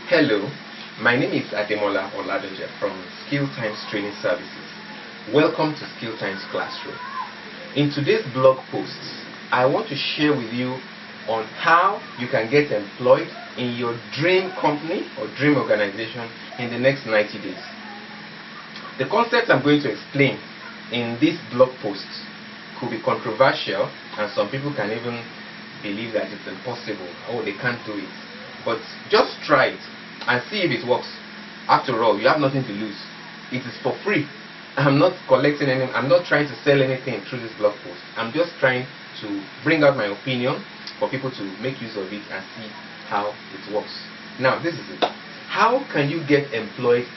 Hello, my name is Ademola Oladoja from Skill Times Training Services. Welcome to Skill Times Classroom. In today's blog post, I want to share with you on how you can get employed in your dream company or dream organization in the next 90 days. The concept I'm going to explain in this blog post could be controversial, and some people can even believe that it's impossible, or they can't do it. But just try it and see if it works. After all, you have nothing to lose. It is for free. I'm not collecting any, I'm not trying to sell anything through this blog post. I'm just trying to bring out my opinion for people to make use of it and see how it works. Now, this is it. How can you get employed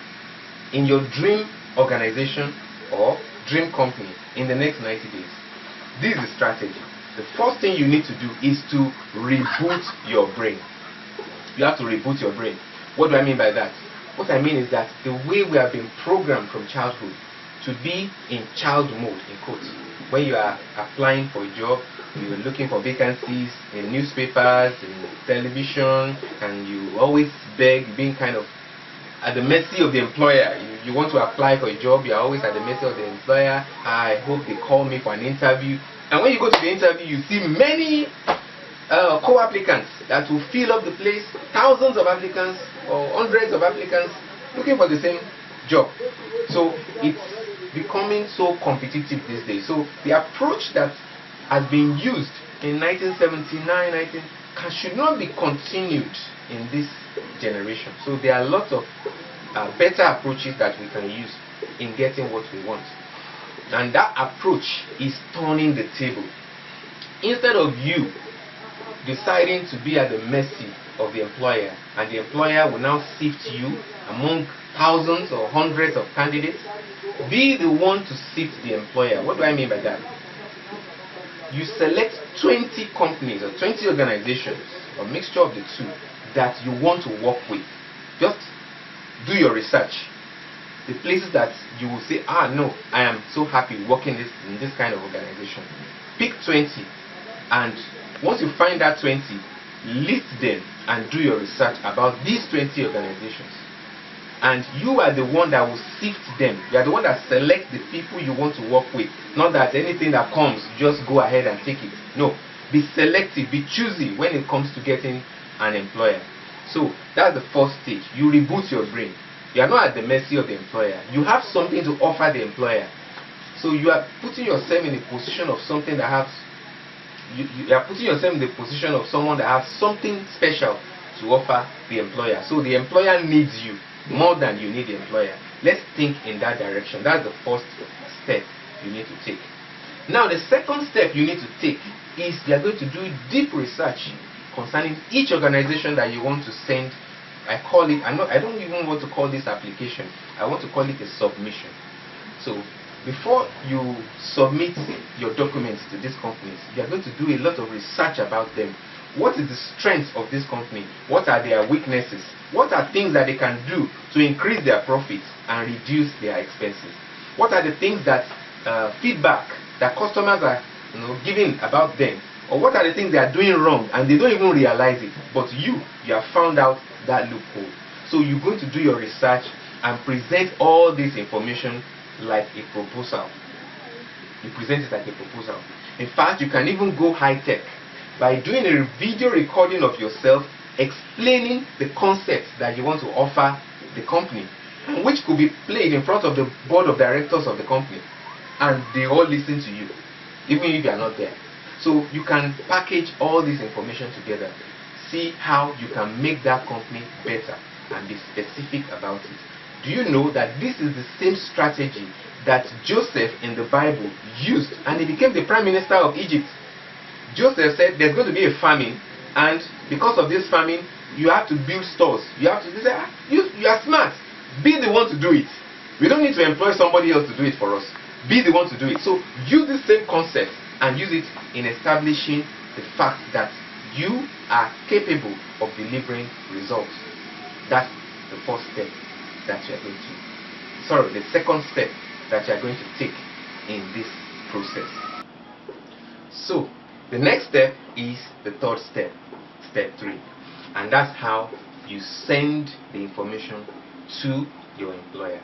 in your dream organization or dream company in the next 90 days? This is the strategy. The first thing you need to do is to reboot your brain. You have to reboot your brain. What do I mean by that? What I mean is that the way we have been programmed from childhood to be in child mode, in quotes. When you are applying for a job, you are looking for vacancies in newspapers, in television, and you always beg, being kind of at the mercy of the employer. You want to apply for a job, you are always at the mercy of the employer. I hope they call me for an interview. And when you go to the interview, you see many co-applicants that will fill up the place, thousands of applicants or hundreds of applicants looking for the same job. So it's becoming so competitive these days. So the approach that has been used in 1979 should not be continued in this generation. So there are lots of better approaches that we can use in getting what we want. And that approach is turning the table. Instead of you deciding to be at the mercy of the employer, and the employer will now sift you among thousands or hundreds of candidates, be the one to sift the employer. What do I mean by that? You select 20 companies or 20 organizations, or mixture of the two, that you want to work with. Just do your research. The places that you will say, no, I am so happy working in this kind of organization. Pick 20, and once you find that 20, list them and do your research about these 20 organizations. And you are the one that will sift them. You are the one that selects the people you want to work with. Not that anything that comes, just go ahead and take it. No, be selective, be choosy when it comes to getting an employer. So that's the first stage. You reboot your brain. You are not at the mercy of the employer. You have something to offer the employer. So you are putting yourself in the position of something that has, you are putting yourself in the position of someone that has something special to offer the employer. So the employer needs you more than you need the employer. Let's think in that direction. That's the first step you need to take. Now the second step you need to take is you are going to do deep research concerning each organization that you want to send. I don't even want to call this application. I want to call it a submission. So before you submit your documents to these companies, you are going to do a lot of research about them. What is the strength of this company? What are their weaknesses? What are things that they can do to increase their profits and reduce their expenses? What are the things that feedback that customers are giving about them? Or what are the things they are doing wrong and they don't even realize it? But you have found out that loophole. So you're going to do your research and present all this information like a proposal. You present it like a proposal. In fact, you can even go high-tech by doing a video recording of yourself explaining the concept that you want to offer the company, which could be played in front of the board of directors of the company, and they all listen to you, even if you are not there. So you can package all this information together, see how you can make that company better, and be specific about it. Do you know that this is the same strategy that Joseph in the Bible used, and he became the prime minister of Egypt? Joseph said there's going to be a famine, and because of this famine, you have to build stores. You have to say, you are smart. Be the one to do it. We don't need to employ somebody else to do it for us. Be the one to do it. So use the same concept and use it in establishing the fact that you are capable of delivering results. That's the first step that you are going to, the second step that you are going to take in this process. So the next step is the third step, step 3, and that's how you send the information to your employer.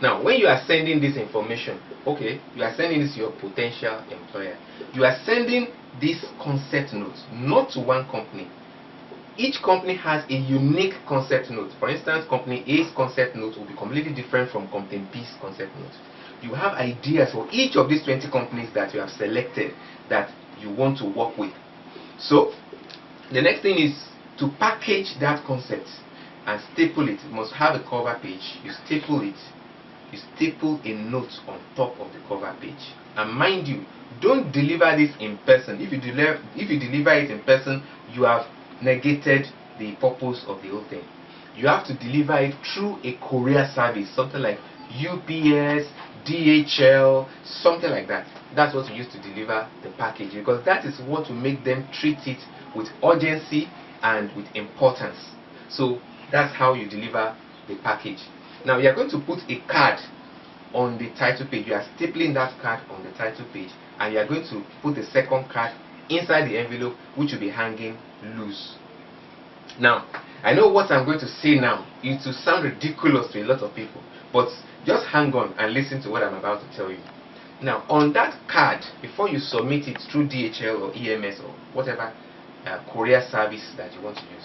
Now, when you are sending this information, okay, you are sending this to your potential employer. You are sending this concept note not to one company. Each company has a unique concept note. For instance, company A's concept note will be completely different from company B's concept note. You have ideas for each of these 20 companies that you have selected that you want to work with. So, the next thing is to package that concept and staple it. It must have a cover page. You staple it. You staple a note on top of the cover page. And mind you, don't deliver this in person. If you deliver it in person, you have negated the purpose of the whole thing. You have to deliver it through a courier service, something like UPS, DHL, something like that. That's what you use to deliver the package, because that is what will make them treat it with urgency and with importance. So that's how you deliver the package. Now you are going to put a card on the title page. You are stapling that card on the title page, and you are going to put the second card inside the envelope, which will be hanging loose. Now, I know what I'm going to say now. It will sound ridiculous to a lot of people, but just hang on and listen to what I'm about to tell you. Now, on that card, before you submit it through DHL or EMS or whatever courier service that you want to use,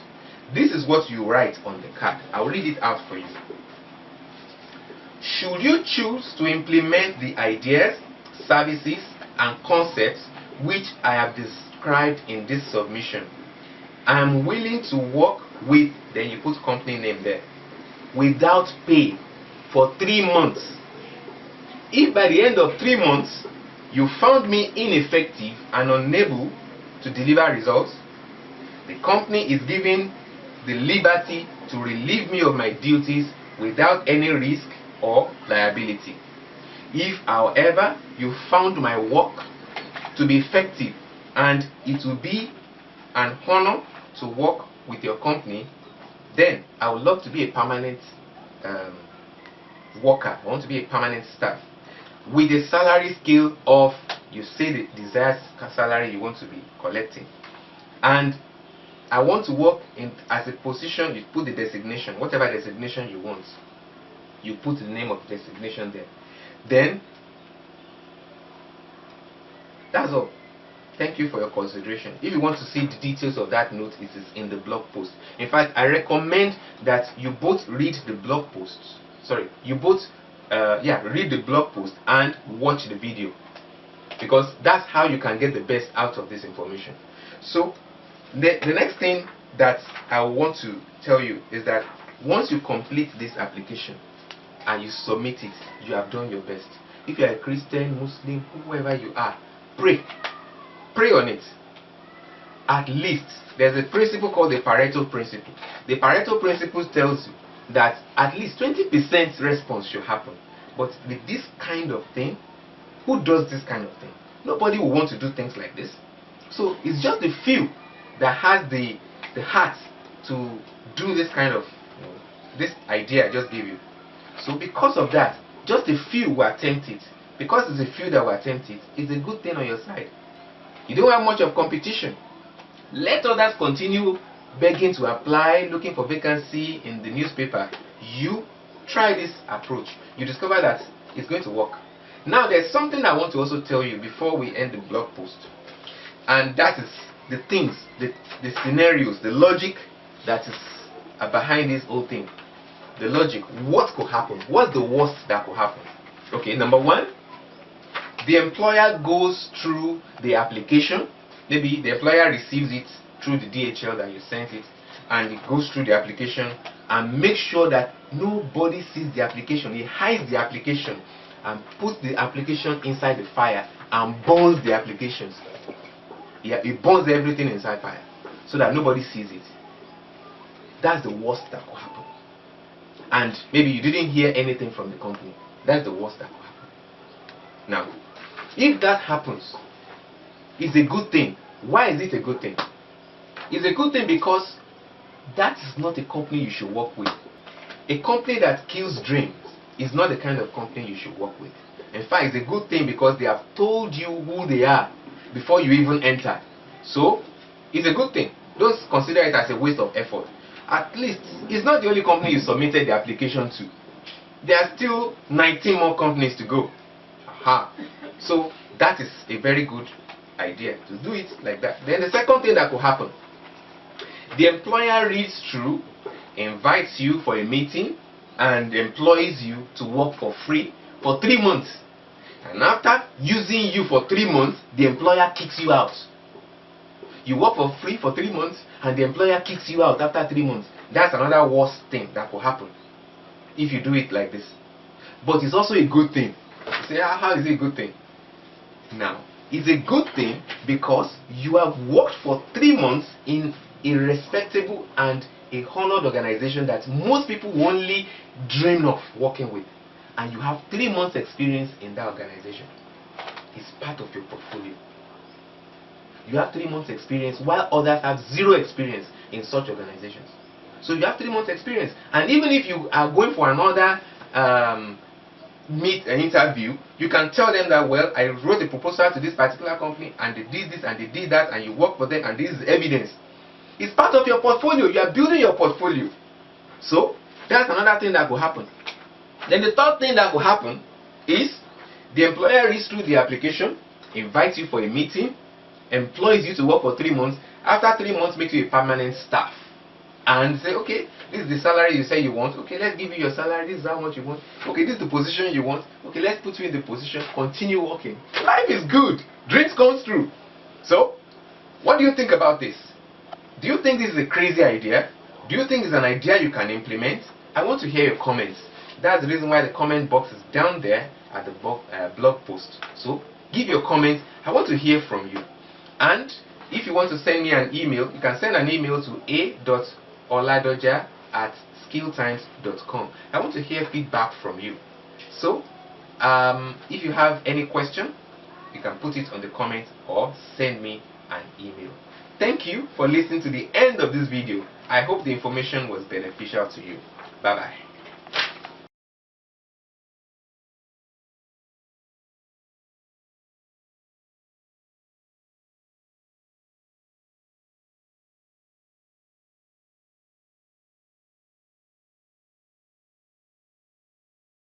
this is what you write on the card. I'll read it out for you. Should you choose to implement the ideas, services, and concepts which I have described in this submission, I am willing to work with, then you put company name there, without pay for 3 months. If by the end of 3 months you found me ineffective and unable to deliver results, the company is given the liberty to relieve me of my duties without any risk or liability. If, however, you found my work to be effective and it will be an honor to work with your company, then I would love to be a permanent worker. I want to be a permanent staff with a salary scale of, you say, the desired salary you want to be collecting, and I want to work in as a position. You put the designation, whatever designation you want, you put the name of the designation there. Then that's all. Thank you for your consideration. If you want to see the details of that note, it is in the blog post. In fact, I recommend that you both read the blog posts. You both read the blog post and watch the video, because that's how you can get the best out of this information. So the next thing that I want to tell you is that once you complete this application and you submit it, you have done your best. If you are a Christian, Muslim, whoever you are, pray on it. At least there's a principle called the Pareto principle. The Pareto principle tells you that at least 20% response should happen. But with this kind of thing, who does this kind of thing? Nobody will want to do things like this. So it's just the few that has the heart to do this kind of this idea I just gave you. So because of that, just a few will attempt it. Because it's a few that will attempt it, it's a good thing on your side. You don't have much of competition. Let others continue begging to apply, looking for vacancy in the newspaper. You try this approach. You discover that it's going to work. Now there's something I want to also tell you before we end the blog post. And that is the things, the scenarios, the logic that is behind this whole thing. The logic, what could happen? What's the worst that could happen? Okay, number one, the employer goes through the application. Maybe the employer receives it through the DHL that you sent it, and it goes through the application and makes sure that nobody sees the application. He hides the application and puts the application inside the fire and burns the applications. Yeah, it burns everything inside fire so that nobody sees it. That's the worst that could happen. And maybe you didn't hear anything from the company. That's the worst that could happen. Now, if that happens, it's a good thing. Why is it a good thing? It's a good thing because that is not a company you should work with. A company that kills dreams is not the kind of company you should work with. In fact, it's a good thing because they have told you who they are before you even enter. So, it's a good thing. Don't consider it as a waste of effort. at least it's not the only company you submitted the application to. There are still 19 more companies to go. Aha. So that is a very good idea to do it like that. Then the second thing that could happen, the employer reads through, invites you for a meeting, and employs you to work for free for 3 months. And after using you for 3 months, the employer kicks you out. You work for free for 3 months and the employer kicks you out after 3 months. That's another worst thing that could happen if you do it like this. But it's also a good thing. You say, how is it a good thing? Now, it's a good thing because you have worked for 3 months in a respectable and a honored organization that most people only dream of working with. And you have 3 months experience in that organization. It's part of your portfolio. You have 3 months experience while others have 0 experience in such organizations. So you have 3 months experience, and even if you are going for another interview, you can tell them that, well, I wrote a proposal to this particular company and they did this and they did that and you work for them and this is evidence. It's part of your portfolio. You are building your portfolio. So that's another thing that will happen. Then the third thing that will happen is the employer reads through the application, invites you for a meeting, employs you to work for 3 months. After 3 months, makes you a permanent staff and say, okay, this is the salary you say you want. Okay, let's give you your salary. This is how much you want. Okay, this is the position you want. Okay, let's put you in the position. Continue working. Life is good. Dreams come true. So, what do you think about this? Do you think this is a crazy idea? Do you think it's an idea you can implement? I want to hear your comments. That's the reason why the comment box is down there at the blog post. So, give your comments. I want to hear from you. And if you want to send me an email, you can send an email to a.oladoja@skilltimes.com. I want to hear feedback from you. So, if you have any question, you can put it on the comment or send me an email. Thank you for listening to the end of this video. I hope the information was beneficial to you. Bye-bye.